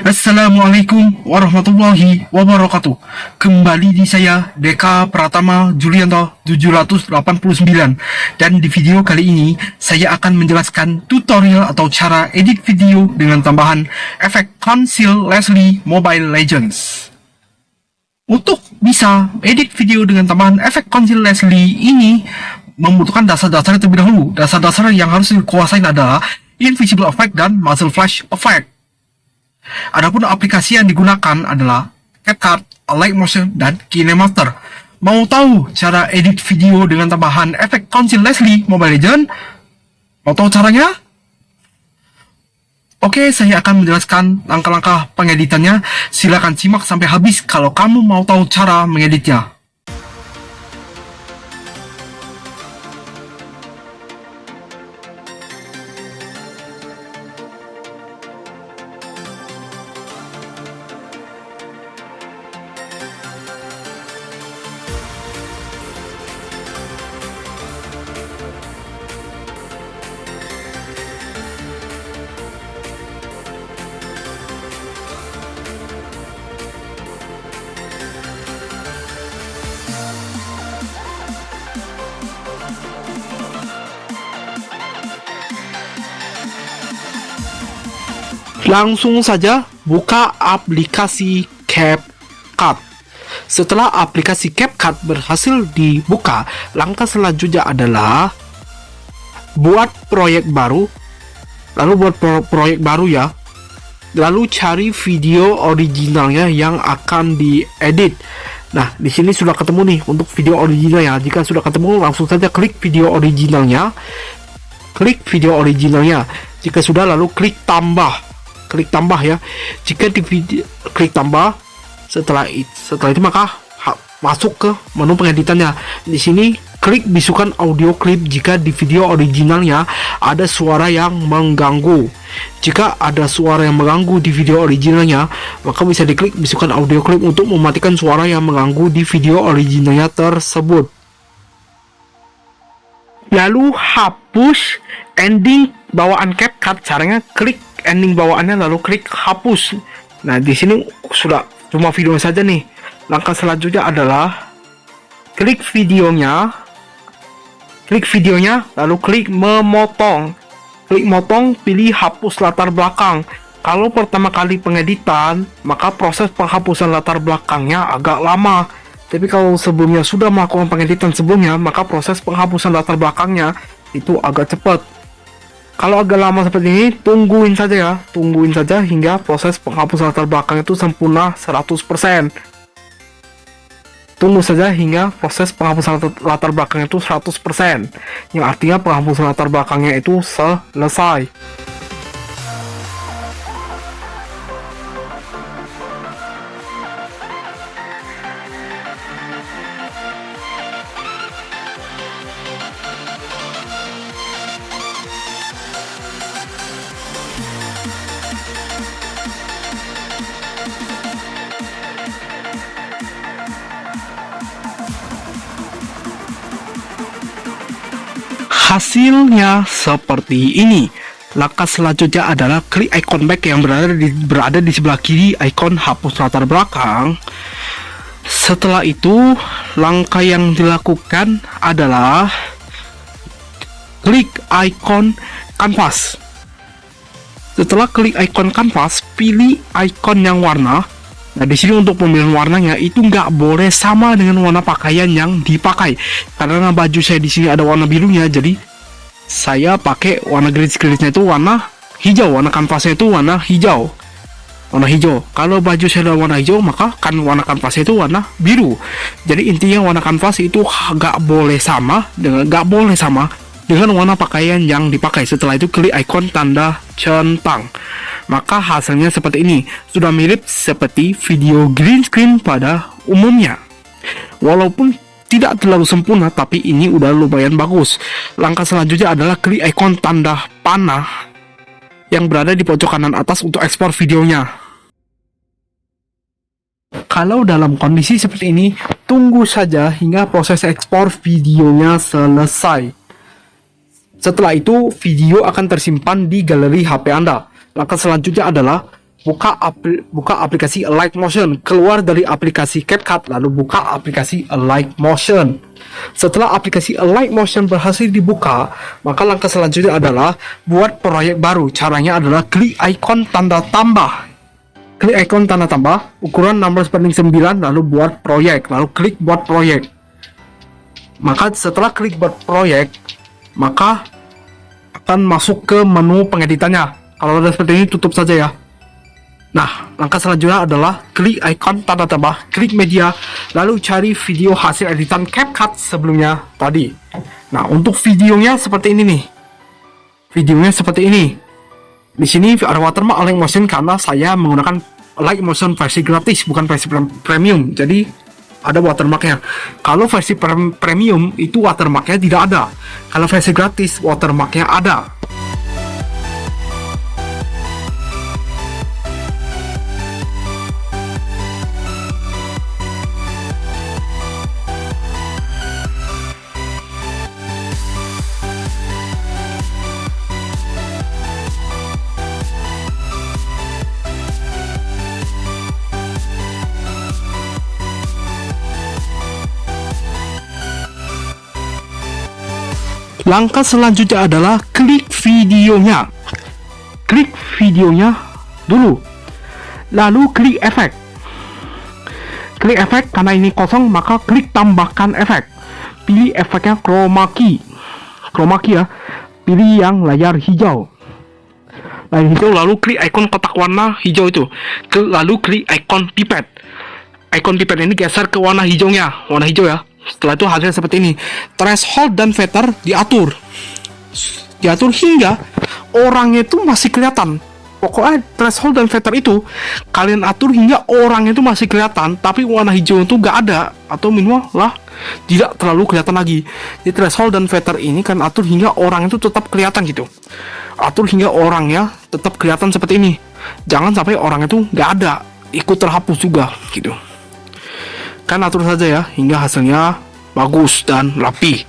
Assalamualaikum warahmatullahi wabarakatuh. Kembali di saya Deka Pratama Julianto 789. Dan di video kali ini saya akan menjelaskan tutorial atau cara edit video dengan tambahan efek Conceal Leslie Mobile Legends. Untuk bisa edit video dengan tambahan efek Conceal Leslie ini membutuhkan dasar-dasar terlebih dahulu. Dasar-dasar yang harus dikuasain adalah Invisible Effect dan Muzzle Flash Effect. Adapun aplikasi yang digunakan adalah CapCut, Lightmotion, dan KineMaster. Mau tahu cara edit video dengan tambahan efek Conceal Leslie Mobile Legends? Mau tahu caranya? Oke, saya akan menjelaskan langkah-langkah pengeditannya. Silakan simak sampai habis kalau kamu mau tahu cara mengeditnya. Langsung saja buka aplikasi CapCut. Setelah aplikasi CapCut berhasil dibuka, langkah selanjutnya adalah buat proyek baru. Lalu buat proyek baru ya. Lalu cari video originalnya yang akan diedit. Nah, di sini sudah ketemu nih untuk video originalnya. Jika sudah ketemu, langsung saja klik video originalnya. Klik video originalnya. Jika sudah, lalu klik tambah. Klik tambah ya. Jika di video klik tambah, setelah itu maka masuk ke menu pengeditannya. Di sini klik bisukan audio clip jika di video originalnya ada suara yang mengganggu. Jika ada suara yang mengganggu di video originalnya, maka bisa diklik bisukan audio clip untuk mematikan suara yang mengganggu di video originalnya tersebut. Lalu hapus ending bawaan CapCut. Caranya klik ending bawaannya lalu klik hapus. Nah, di sini sudah cuma videonya saja nih. Langkah selanjutnya adalah klik videonya lalu klik memotong. Klik motong, pilih hapus latar belakang. Kalau pertama kali pengeditan, maka proses penghapusan latar belakangnya agak lama. Tapi kalau sebelumnya sudah melakukan pengeditan sebelumnya, maka proses penghapusan latar belakangnya itu agak cepat. Kalau agak lama seperti ini, tungguin saja hingga proses penghapusan latar belakang itu sempurna 100%. Tunggu saja hingga proses penghapusan latar belakang itu 100%, yang artinya penghapusan latar belakangnya itu selesai. Hasilnya seperti ini. Langkah selanjutnya adalah klik icon back yang berada di sebelah kiri icon hapus latar belakang. Setelah itu, langkah yang dilakukan adalah klik icon kanvas. Setelah klik icon kanvas, pilih icon yang warna. Nah, di sini untuk pemilihan warnanya itu nggak boleh sama dengan warna pakaian yang dipakai. Karena baju saya di sini ada warna birunya, jadi saya pakai warna grid-gridnya itu warna hijau. Warna kanvasnya itu warna hijau. Kalau baju saya ada warna hijau, maka kan warna kanvasnya itu warna biru. Jadi intinya warna kanvas itu nggak boleh sama dengan warna pakaian yang dipakai. Setelah itu klik icon tanda centang. Maka hasilnya seperti ini. Sudah mirip seperti video green screen pada umumnya. Walaupun tidak terlalu sempurna, tapi ini udah lumayan bagus. Langkah selanjutnya adalah klik ikon tanda panah yang berada di pojok kanan atas untuk ekspor videonya. Kalau dalam kondisi seperti ini, tunggu saja hingga proses ekspor videonya selesai. Setelah itu, video akan tersimpan di galeri HP Anda. Langkah selanjutnya adalah buka aplikasi Alight Motion, keluar dari aplikasi CapCut, lalu buka aplikasi Alight Motion. Setelah aplikasi Alight Motion berhasil dibuka, maka langkah selanjutnya adalah buat proyek baru. Caranya adalah klik ikon tanda tambah. Klik ikon tanda tambah, ukuran 16:9, lalu buat proyek, lalu klik buat proyek. Maka setelah klik buat proyek, maka akan masuk ke menu pengeditannya. Kalau udah seperti ini, tutup saja ya. Nah, langkah selanjutnya adalah klik ikon tanda tambah, klik media, lalu cari video hasil editan CapCut sebelumnya tadi. Nah, untuk videonya seperti ini nih. Videonya seperti ini. Di sini ada watermark Alight Motion karena saya menggunakan Alight Motion versi gratis, bukan versi premium. Jadi ada watermarknya. Kalau versi premium itu watermarknya tidak ada. Kalau versi gratis watermarknya ada. Langkah selanjutnya adalah klik videonya. Klik videonya dulu. Lalu klik efek. Klik efek, karena ini kosong maka klik tambahkan efek. Pilih efeknya chroma key. Chroma key ya. Pilih yang layar hijau. Layar hijau, lalu klik ikon kotak warna hijau itu. Lalu klik ikon pipet. Ikon pipet ini geser ke warna hijaunya. Warna hijau ya. Setelah itu hasilnya seperti ini. Threshold dan feather diatur hingga orangnya itu masih kelihatan. Pokoknya threshold dan feather itu kalian atur hingga orangnya itu masih kelihatan, tapi warna hijau itu gak ada, atau minimal lah tidak terlalu kelihatan lagi. Jadi threshold dan feather ini kan atur hingga orang itu tetap kelihatan gitu. Atur hingga orangnya tetap kelihatan seperti ini. Jangan sampai orang itu gak ada, ikut terhapus juga gitu. Kan atur saja ya hingga hasilnya bagus dan rapi.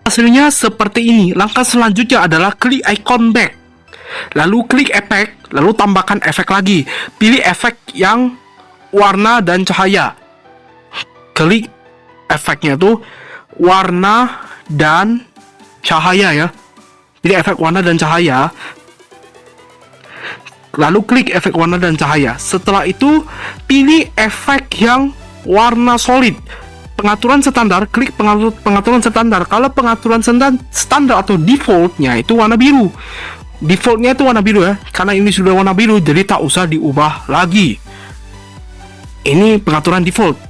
Hasilnya seperti ini. Langkah selanjutnya adalah klik ikon back, lalu klik efek, lalu tambahkan efek lagi. Pilih efek yang warna dan cahaya. Klik efeknya tuh warna dan cahaya ya. Pilih efek warna dan cahaya, lalu klik efek warna dan cahaya. Setelah itu pilih efek yang warna solid. Pengaturan standar, klik pengaturan standar. Kalau pengaturan standar atau defaultnya itu warna biru. Defaultnya itu warna biru ya. Karena ini sudah warna biru, jadi tak usah diubah lagi. Ini pengaturan default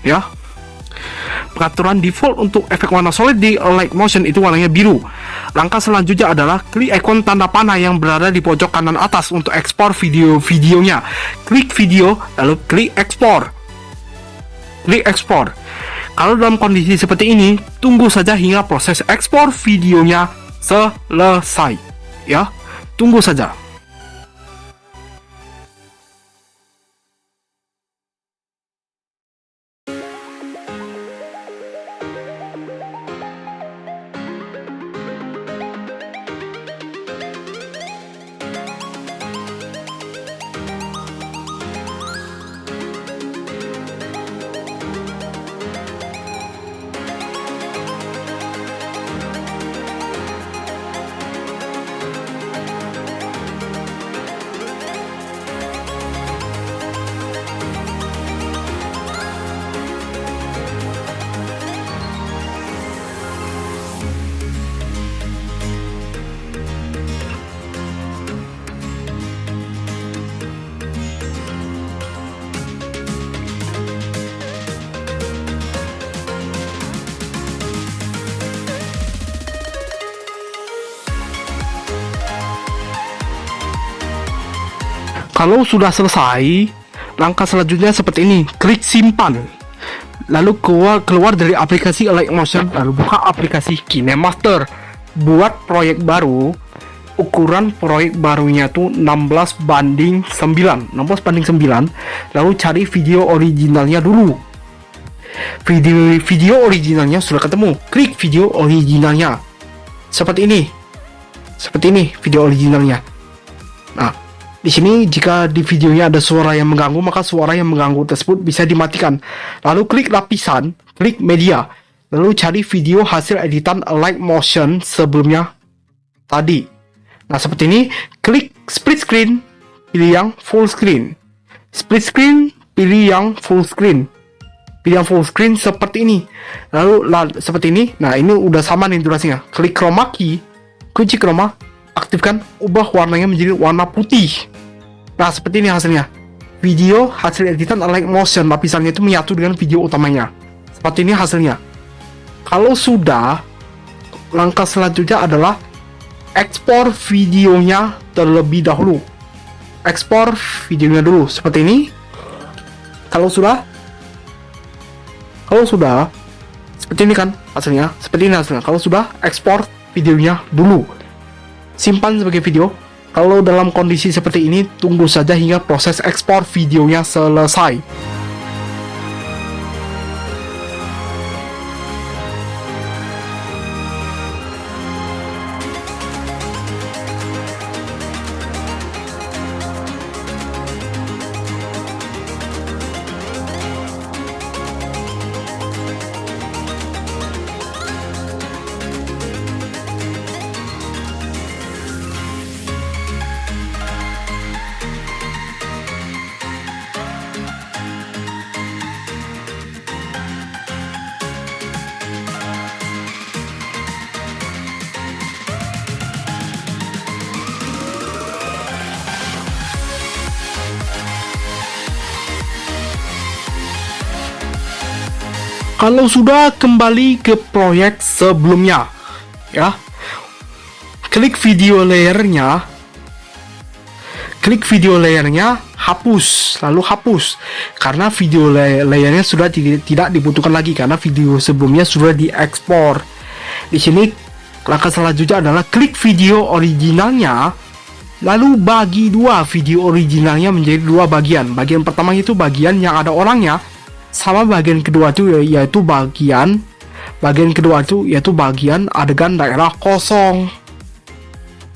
ya. Pengaturan default untuk efek warna solid di Alight Motion itu warnanya biru. Langkah selanjutnya adalah klik ikon tanda panah yang berada di pojok kanan atas untuk ekspor videonya. Klik video, lalu klik ekspor. Klik ekspor. Kalau dalam kondisi seperti ini, tunggu saja hingga proses ekspor videonya selesai. Ya, tunggu saja. Kalau sudah selesai, langkah selanjutnya seperti ini. Klik simpan, lalu keluar dari aplikasi Alight Motion, lalu buka aplikasi KineMaster. Buat proyek baru, ukuran proyek barunya tuh 16:9, lalu cari video originalnya dulu. Video originalnya sudah ketemu. Klik video originalnya. Seperti ini video originalnya. Nah, di sini jika di videonya ada suara yang mengganggu, maka suara yang mengganggu tersebut bisa dimatikan. Lalu klik lapisan, klik media, lalu cari video hasil editan Alight Motion sebelumnya tadi. Nah, seperti ini. Klik split screen, pilih yang full screen. Split screen, pilih yang full screen. Pilih yang full screen seperti ini. Lalu seperti ini. Nah, ini udah sama nih durasinya. Klik chroma key, kunci chroma, aktifkan, ubah warnanya menjadi warna putih. Nah, seperti ini hasilnya. Video hasil editan Alight Motion, lapisannya itu menyatu dengan video utamanya. Seperti ini hasilnya. Kalau sudah, langkah selanjutnya adalah ekspor videonya terlebih dahulu. Ekspor videonya dulu seperti ini. Kalau sudah seperti ini kan hasilnya. Seperti ini hasilnya. Kalau sudah, ekspor videonya dulu. Simpan sebagai video. Kalau dalam kondisi seperti ini, tunggu saja hingga proses ekspor videonya selesai. Kalau sudah, kembali ke proyek sebelumnya, ya. Klik video layernya, hapus, lalu hapus, karena video layernya sudah tidak dibutuhkan lagi karena video sebelumnya sudah diekspor. Di sini langkah selanjutnya adalah klik video originalnya, lalu bagi dua video originalnya menjadi dua bagian. Bagian pertama itu bagian yang ada orangnya, sama bagian kedua itu yaitu bagian adegan daerah kosong.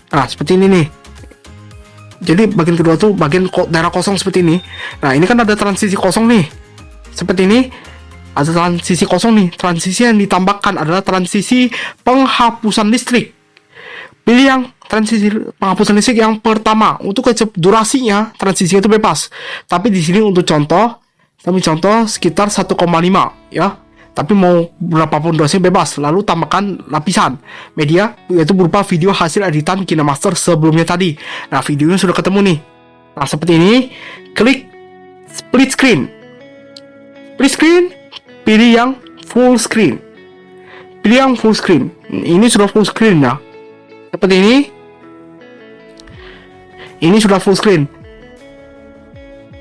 Nah, seperti ini nih. Jadi bagian kedua tuh bagian daerah kosong seperti ini. Nah, ini kan ada transisi kosong nih. Seperti ini. Ada transisi kosong nih. Transisi yang ditambahkan adalah transisi penghapusan listrik. Pilih yang transisi penghapusan listrik yang pertama. Untuk durasinya transisinya itu bebas. Tapi di sini untuk contoh sekitar 1,5 ya. Tapi mau berapapun durasinya bebas. Lalu tambahkan lapisan media, yaitu berupa video hasil editan KineMaster sebelumnya tadi. Nah, videonya sudah ketemu nih. Nah, seperti ini. Klik split screen. Pilih yang full screen. Ini sudah full screen ya. Seperti ini. Ini sudah full screen.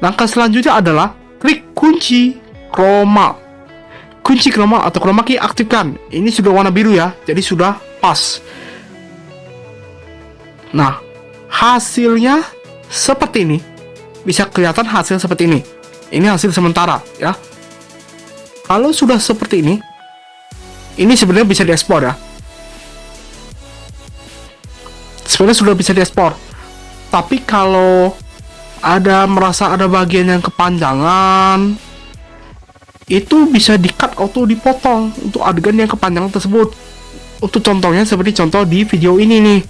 Langkah selanjutnya adalah klik kunci chroma atau chroma key, aktifkan. Ini sudah warna biru ya, jadi sudah pas. Nah, hasilnya seperti ini. Bisa kelihatan hasil seperti ini. Ini hasil sementara ya. Kalau sudah seperti ini sebenarnya bisa diekspor ya. Sebenarnya sudah bisa diekspor. Tapi kalau merasa ada bagian yang kepanjangan, itu bisa di-cut atau dipotong untuk adegan yang kepanjangan tersebut. Untuk contohnya seperti contoh di video ini nih.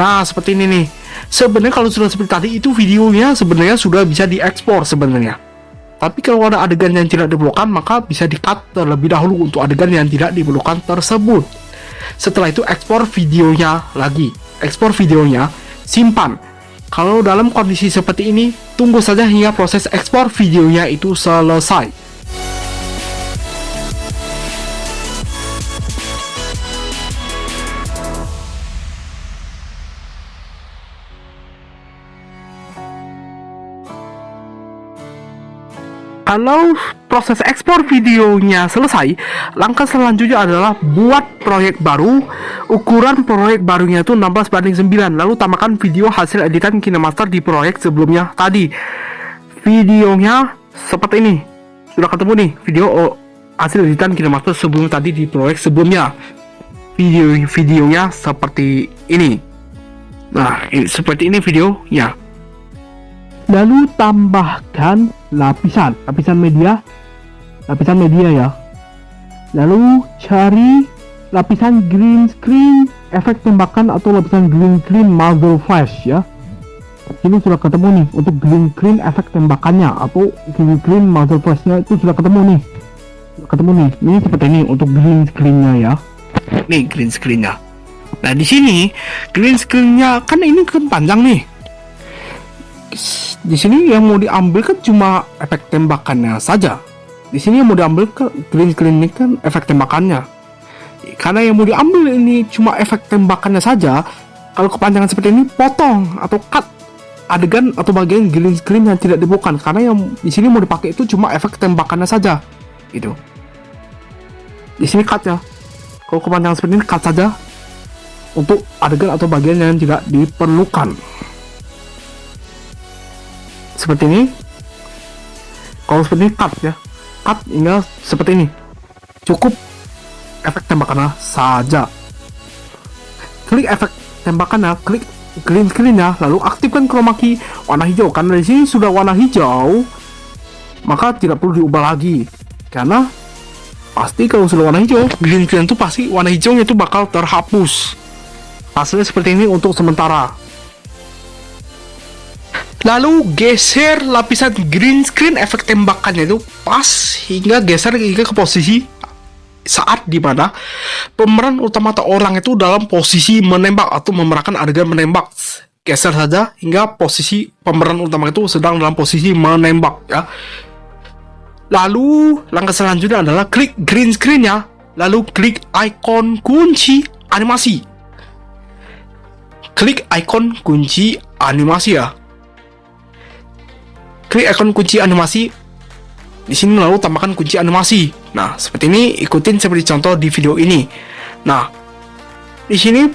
Nah, seperti ini nih. Sebenarnya kalau sudah seperti tadi, itu videonya sebenarnya sudah bisa diekspor sebenarnya. Tapi kalau ada adegan yang tidak diperlukan, maka bisa di-cut terlebih dahulu untuk adegan yang tidak diperlukan tersebut. Setelah itu ekspor videonya lagi. Ekspor videonya, simpan. Kalau dalam kondisi seperti ini, tunggu saja hingga proses ekspor videonya itu selesai. Kalau proses ekspor videonya selesai, langkah selanjutnya adalah buat proyek baru. Ukuran proyek barunya itu 16:9. Lalu tambahkan video hasil editan KineMaster di proyek sebelumnya tadi. Videonya seperti ini. Sudah ketemu nih video hasil editan KineMaster sebelum tadi di proyek sebelumnya. Videonya seperti ini. Nah, seperti ini videonya. Lalu tambahkan lapisan media ya. Lalu cari lapisan green screen efek tembakan atau lapisan green screen muzzle flash ya. Ini sudah ketemu nih untuk green screen efek tembakannya atau green screen muzzle flashnya itu sudah ketemu nih. Ini seperti ini untuk green screennya ya. Nih green screennya. Nah di sini green screennya kan ini kan panjang nih. Di sini yang mau diambil kan cuma efek tembakannya saja. Di sini yang mau diambil ke green screen ini kan efek tembakannya. Karena yang mau diambil ini cuma efek tembakannya saja. Kalau kepanjangan seperti ini potong atau cut adegan atau bagian green screen yang tidak dibutuhkan. Karena yang di sini mau dipakai itu cuma efek tembakannya saja. Itu. Di sini cut ya. Kalau kepanjangan seperti ini cut saja untuk adegan atau bagian yang tidak diperlukan. Seperti ini. Kalau seperti ini cut ya. Cut hingga seperti ini. Cukup efek tembakannya saja. Klik efek tembakannya, klik green screen-nya, lalu aktifkan chroma key warna hijau. Karena di sini sudah warna hijau, maka tidak perlu diubah lagi. Karena pasti kalau sudah warna hijau, green screen itu pasti warna hijaunya itu bakal terhapus. Hasilnya seperti ini untuk sementara. Lalu geser lapisan green screen efek tembakannya itu pas hingga geser hingga ke posisi saat dimana pemeran utama atau orang itu dalam posisi menembak atau memerankan adegan menembak. Geser saja hingga posisi pemeran utama itu sedang dalam posisi menembak ya. Lalu langkah selanjutnya adalah klik green screen-nya, lalu klik ikon kunci animasi. Klik ikon kunci animasi ya. Klik ikon kunci animasi. Di sini lalu tambahkan kunci animasi. Nah, seperti ini, ikutin seperti contoh di video ini. Nah, di sini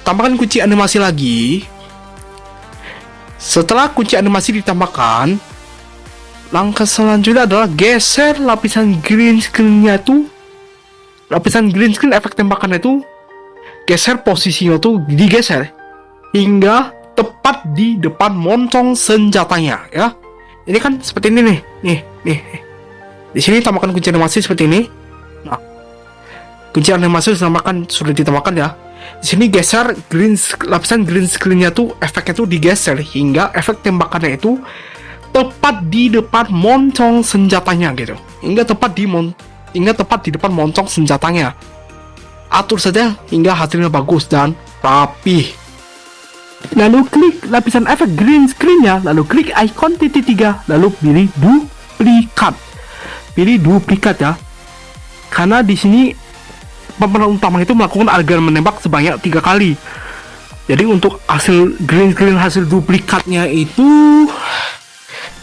tambahkan kunci animasi lagi. Setelah kunci animasi ditambahkan, langkah selanjutnya adalah geser lapisan green screen-nya itu. Lapisan green screen efek tembakannya itu geser posisinya tuh, digeser hingga tepat di depan moncong senjatanya ya. Ini kan seperti ini nih. Nih. Di sini tambahkan kunci animasi seperti ini. Nah, kunci animasi sudah ditambahkan ya. Di sini geser lapisan green screen-nya tuh efeknya tuh digeser hingga efek tembakannya itu tepat di depan moncong senjatanya gitu. Hingga tepat di depan moncong senjatanya. Atur saja hingga hasilnya bagus dan rapi. Lalu klik lapisan efek green screen-nya, lalu klik ikon titik 3, lalu pilih duplikat. Pilih duplikat ya. Karena di sini pemeran utama itu melakukan adegan menembak sebanyak 3 kali. Jadi untuk hasil green screen hasil duplikatnya itu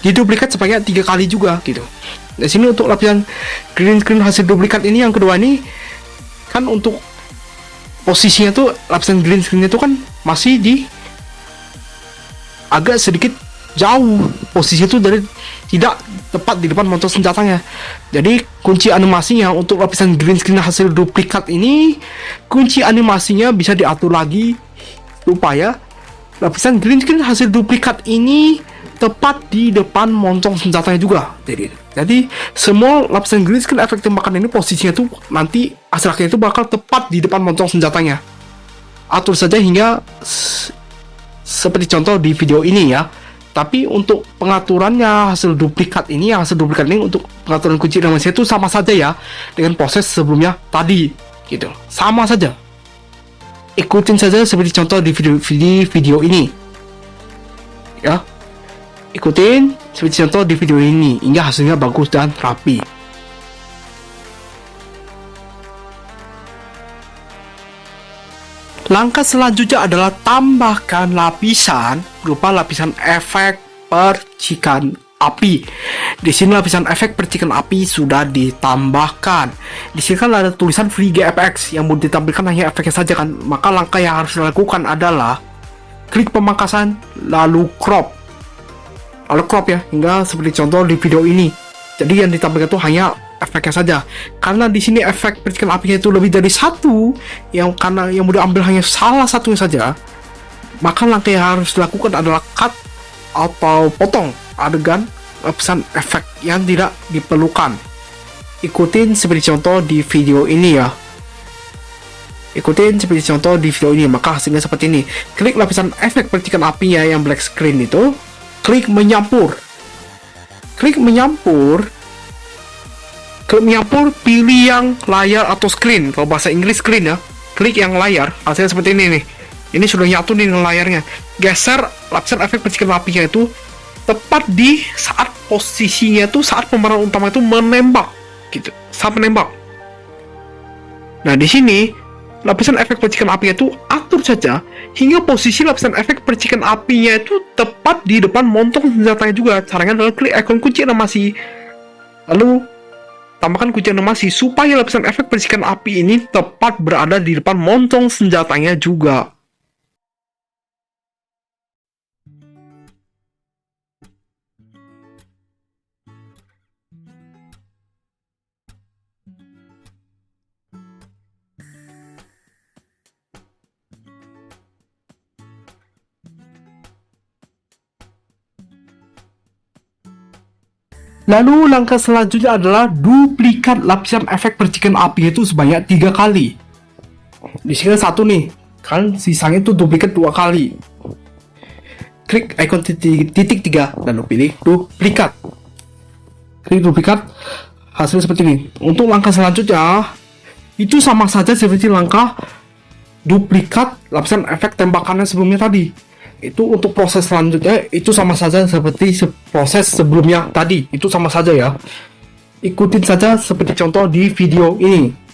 diduplikat sebanyak 3 kali juga gitu. Di sini untuk lapisan green screen hasil duplikat ini yang kedua ini kan untuk posisinya tuh lapisan green screen itu kan masih di agak sedikit jauh posisi itu dari tidak tepat di depan motor senjatanya. Jadi kunci animasinya untuk lapisan green screen hasil duplikat ini, kunci animasinya bisa diatur lagi supaya lapisan green screen hasil duplikat ini tepat di depan moncong senjatanya juga. Jadi semua lapisan green screen efek tembakan ini posisinya tuh nanti hasil akhirnya itu bakal tepat di depan moncong senjatanya. Atur saja hingga seperti contoh di video ini ya. Tapi untuk pengaturannya hasil duplikat ini untuk pengaturan kunci animasi itu sama saja ya dengan proses sebelumnya tadi gitu. Sama saja. Ikutin saja seperti contoh di video ini. Ya. Ikutin seperti contoh di video ini hingga hasilnya bagus dan rapi. Langkah selanjutnya adalah tambahkan lapisan berupa lapisan efek percikan api. Di sini lapisan efek percikan api sudah ditambahkan. Di sini kan ada tulisan Free GFX yang mau ditampilkan hanya efeknya saja kan. Maka langkah yang harus dilakukan adalah klik pemangkasan lalu crop ya hingga seperti contoh di video ini. Jadi yang ditampilkan itu hanya efeknya saja. Karena di sini efek percikan apinya itu lebih dari satu, karena yang mudah ambil hanya salah satunya saja, maka langkah yang harus dilakukan adalah cut atau potong adegan lapisan efek yang tidak diperlukan. Ikutin seperti contoh di video ini ya. Maka hasilnya seperti ini. Klik lapisan efek percikan apinya yang black screen itu, klik menyampur, pilih yang layar atau screen. Kalau bahasa Inggris screen ya, klik yang layar. Hasilnya seperti ini nih. Ini sudah nyatu nih dengan layarnya. Geser lapisan efek percikan apinya itu tepat di saat posisinya itu, saat pemeran utama itu menembak gitu, saat menembak. Nah, di sini lapisan efek percikan apinya itu atur saja hingga posisi lapisan efek percikan apinya itu tepat di depan montong senjatanya juga. Caranya adalah klik ikon kunci animasi, lalu tambahkan kunci animasi supaya lapisan efek percikan api ini tepat berada di depan montong senjatanya juga. Lalu langkah selanjutnya adalah duplikat lapisan efek percikan api itu sebanyak 3 kali. Di sini satu nih, kan sisanya itu duplikat 2 kali. Klik ikon titik 3 dan pilih duplikat. Klik duplikat, hasilnya seperti ini. Untuk langkah selanjutnya, itu sama saja seperti langkah duplikat lapisan efek tembakannya sebelumnya tadi. Itu untuk proses selanjutnya itu sama saja seperti proses sebelumnya tadi, itu sama saja ya. Ikutin saja seperti contoh di video ini.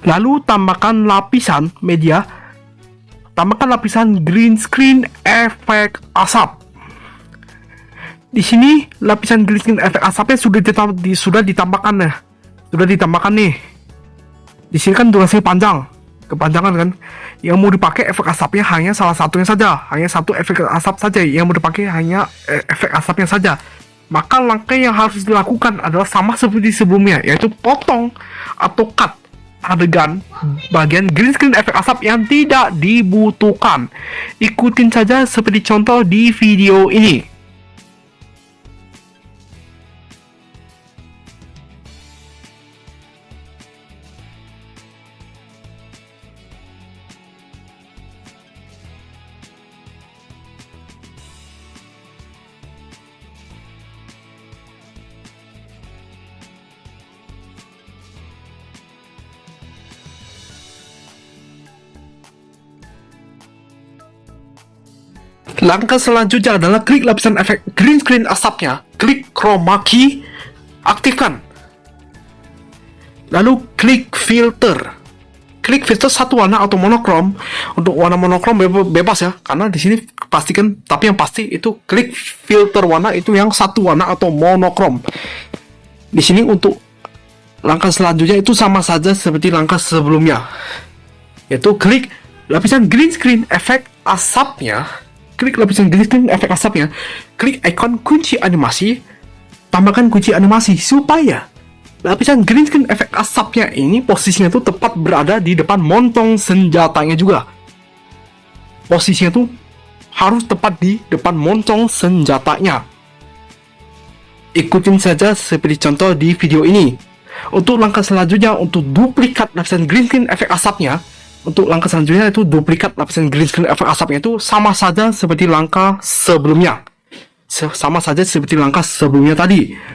Lalu tambahkan lapisan media, tambahkan lapisan green screen efek asap. Di sini lapisan green screen efek asapnya sudah ditambahkan nih. Di sini kan durasi kepanjangan kan. Yang mau dipakai efek asapnya hanya salah satunya saja, hanya satu efek asap saja. Yang mau dipakai hanya efek asapnya saja. Maka langkah yang harus dilakukan adalah sama seperti sebelumnya, yaitu potong atau cut adegan bagian green screen efek asap yang tidak dibutuhkan. Ikutin saja seperti contoh di video ini. Langkah selanjutnya adalah klik lapisan efek green screen asapnya, klik chroma key, aktifkan. Lalu klik filter. Klik filter satu warna atau monokrom. Untuk warna monokrom bebas ya, karena di sini pastikan, tapi yang pasti itu klik filter warna itu yang satu warna atau monokrom. Di sini untuk langkah selanjutnya itu sama saja seperti langkah sebelumnya, yaitu klik lapisan green screen efek asapnya. Klik lapisan green screen efek asapnya, klik ikon kunci animasi, tambahkan kunci animasi supaya lapisan green screen efek asapnya ini posisinya tuh tepat berada di depan montong senjatanya juga. Posisinya tuh harus tepat di depan montong senjatanya. Ikutin saja seperti contoh di video ini. Untuk langkah selanjutnya, untuk duplikat lapisan green screen efek asapnya, untuk langkah selanjutnya itu duplikat lapisan green screen efek asapnya itu sama saja seperti langkah sebelumnya. Sama saja seperti langkah sebelumnya tadi.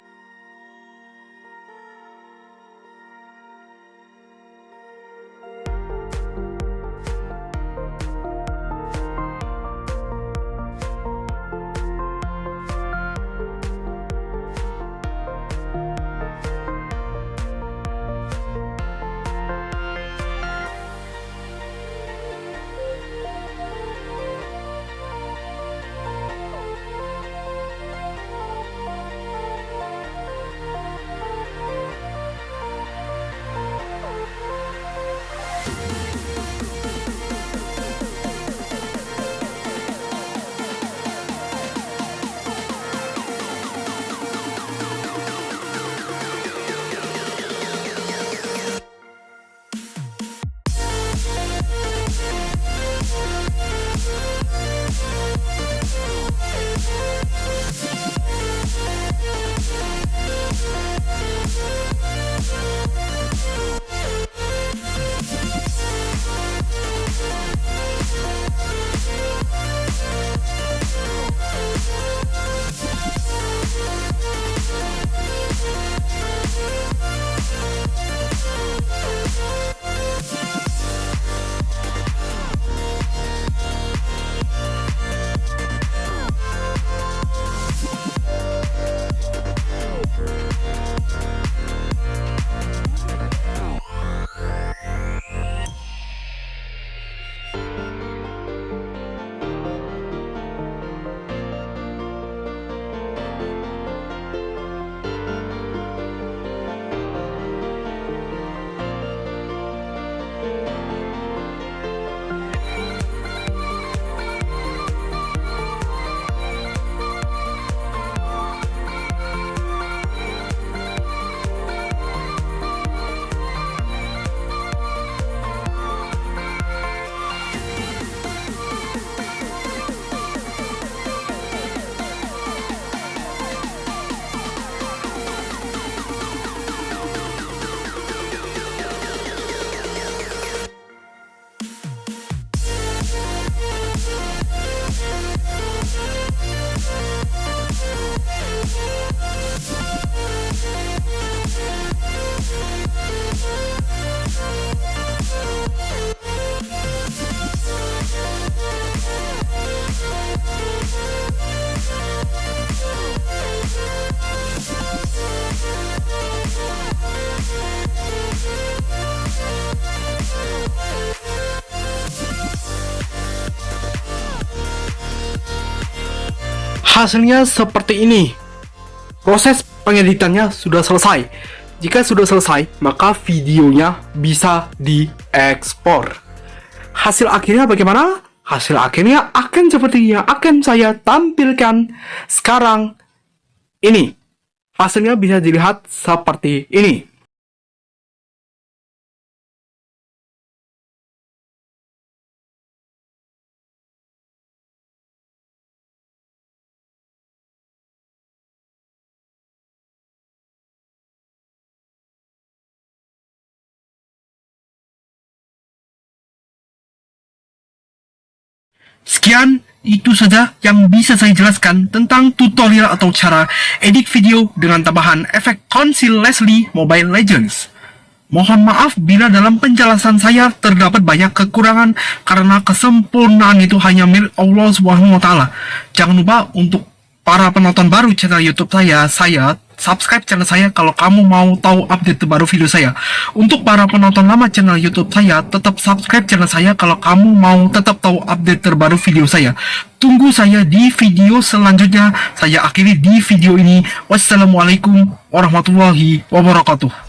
Hasilnya seperti ini. Proses pengeditannya sudah selesai. Jika sudah selesai, maka videonya bisa diekspor. Hasil akhirnya bagaimana? Hasil akhirnya akan seperti yang akan saya tampilkan sekarang ini. Hasilnya bisa dilihat seperti ini. Sekian, itu saja yang bisa saya jelaskan tentang tutorial atau cara edit video dengan tambahan efek Conceal Leslie Mobile Legends. Mohon maaf bila dalam penjelasan saya terdapat banyak kekurangan karena kesempurnaan itu hanya milik Allah Subhanahu wa taala. Jangan lupa untuk para penonton baru channel YouTube saya subscribe channel saya kalau kamu mau tahu update terbaru video saya. Untuk para penonton lama channel YouTube saya, tetap subscribe channel saya kalau kamu mau tetap tahu update terbaru video saya. Tunggu saya di video selanjutnya. Saya akhiri di video ini. Wassalamualaikum warahmatullahi wabarakatuh.